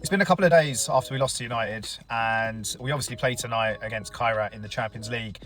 It's been a couple of days after we lost to United, and we obviously played tonight against Kairat in the Champions League.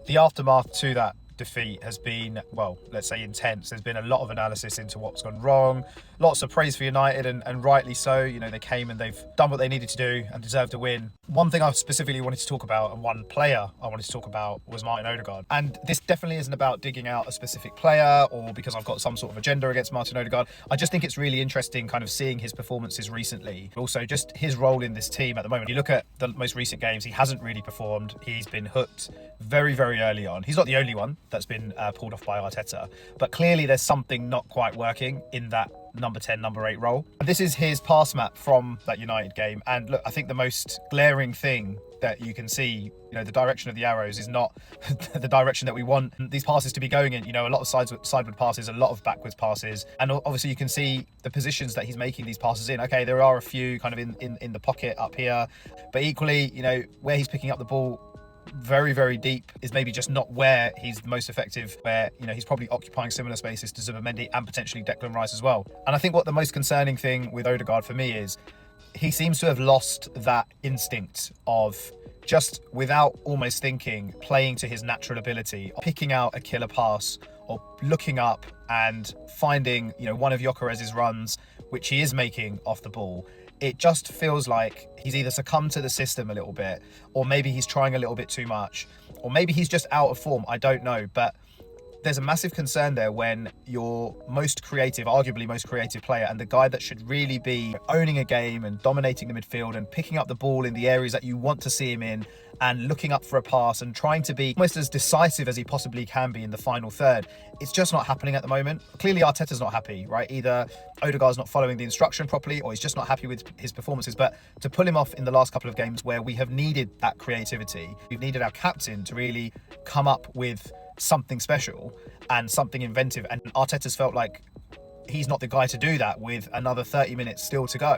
The aftermath to that defeat has been, well, let's say intense. There's been a lot of analysis into what's gone wrong, lots of praise for United, and rightly so. You know, they came and they've done what they needed to do and deserved a win. One thing I specifically wanted to talk about, and one player I wanted to talk about, was Martin Ødegaard. And this definitely isn't about digging out a specific player or because I've got some sort of agenda against Martin Ødegaard. I just think it's really interesting kind of seeing his performances recently. Also, just his role in this team at the moment. You look at the most recent games, he hasn't really performed. He's been hooked very, very early on. He's not the only one that's been pulled off by Arteta, but clearly there's something not quite working in that number 10, number 8 role. And this is his pass map from that United game. And look, I think the most glaring thing that you can see, you know, the direction of the arrows is not the direction that we want these passes to be going in. You know, a lot of sideward passes, a lot of backwards passes. And obviously you can see the positions that he's making these passes in. Okay, there are a few kind of in the pocket up here, but equally, you know, where he's picking up the ball very, very deep is maybe just not where he's the most effective, where, you know, he's probably occupying similar spaces to Zubimendi and potentially Declan Rice as well. And I think what the most concerning thing with Odegaard for me is he seems to have lost that instinct of just, without almost thinking, playing to his natural ability, picking out a killer pass or looking up and finding, you know, one of Gyökeres's runs, which he is making off the ball. It just feels like he's either succumbed to the system a little bit, or maybe he's trying a little bit too much, or maybe he's just out of form. I don't know, but there's a massive concern there when your most creative, arguably most creative player, and the guy that should really be owning a game and dominating the midfield and picking up the ball in the areas that you want to see him in and looking up for a pass and trying to be almost as decisive as he possibly can be in the final third. It's just not happening at the moment. Clearly Arteta's not happy, right? Either Odegaard's not following the instruction properly, or he's just not happy with his performances. But to pull him off in the last couple of games where we have needed that creativity, we've needed our captain to really come up with something special and something inventive, and Arteta's felt like he's not the guy to do that with another 30 minutes still to go.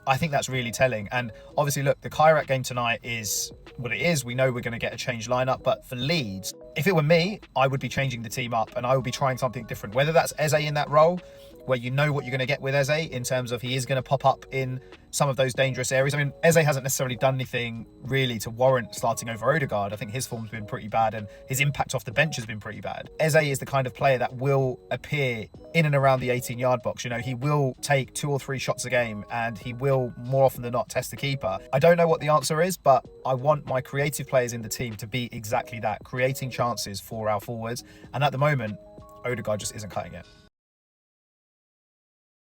I think that's really telling. And obviously, look, the Kairat game tonight is what it is. We know we're going to get a changed lineup, but for Leeds, if it were me, I would be changing the team up and I would be trying something different, whether that's Eze in that role, where you know what you're going to get with Eze in terms of he is going to pop up in some of those dangerous areas. I mean, Eze hasn't necessarily done anything really to warrant starting over Odegaard. I think his form's been pretty bad and his impact off the bench has been pretty bad. Eze is the kind of player that will appear in and around the 18-yard box. You know, he will take 2 or 3 shots a game and he will more often than not test the keeper. I don't know what the answer is, but I want my creative players in the team to be exactly that, creating chances for our forwards. And at the moment, Odegaard just isn't cutting it.